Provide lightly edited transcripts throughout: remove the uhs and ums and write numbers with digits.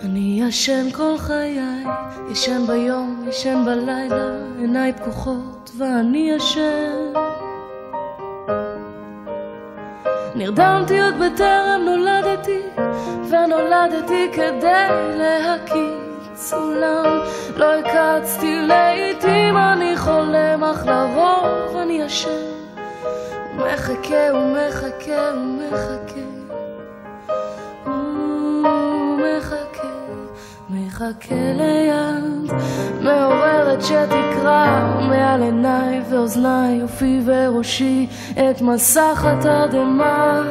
אני ישן כל חיי, ישן ביום, ישן בלילה, עיניי פקוחות ואני ישן. נרדמתי עוד בטרם נולדתי, ונולדתי כדי להקיץ סולם. לא הקצתי לעתים, אני חולם, אך לרוב אני ישן ומחכה ומחכה ומחכה מחכה ליד מעוררת שתקרא מעל עיניי ואוזניי, יופי וראשי את מסך התרדמה.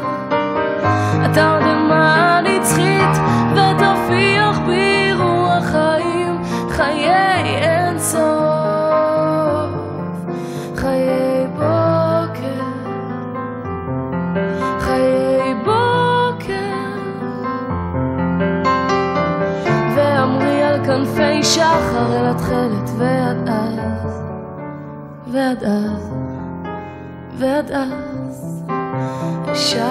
התרדמה נצחית ותופיח בי רוח חיים, חיי אין סוף, חיי בוקר, חיי בוקר, ואמרי על כנפי שחר אל התכלת, ועד אז, ועד אז, ועד אז אשן.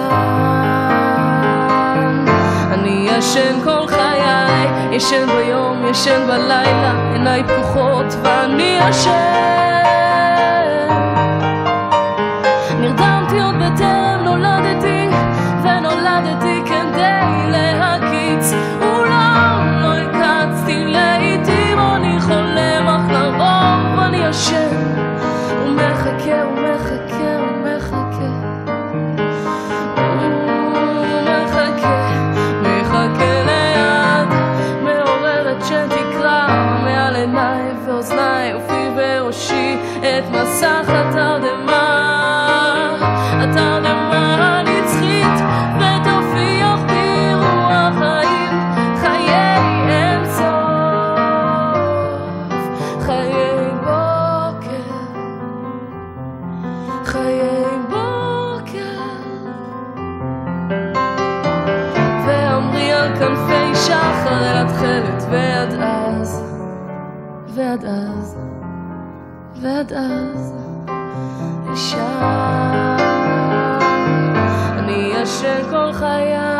אני ישן כל חיי, ישן ביום, ישן בלילה, עיניי פקוחות ואני ישן. נרדמתי עוד בטרם נולדתי, ונולדתי כדי להקיץ אולם. לא הקצתי לעתים, אני חולם, אך לרוב אני ישן ומחכה ומחכה ומחכה מחכה ליד מעוררת שתקרא מעל עיניי ואוזניי, ופי בראשי את מסך התרדמה. התרדמה נצחית ותופיח בי רוח חיים, חיי אין סוף, חיי בוקר, חיי בוקר, ואמרי על כנפי שחר אל התכלת, ועד אז, ועד אז, ועד אז אשן. אני ישן כל חיי,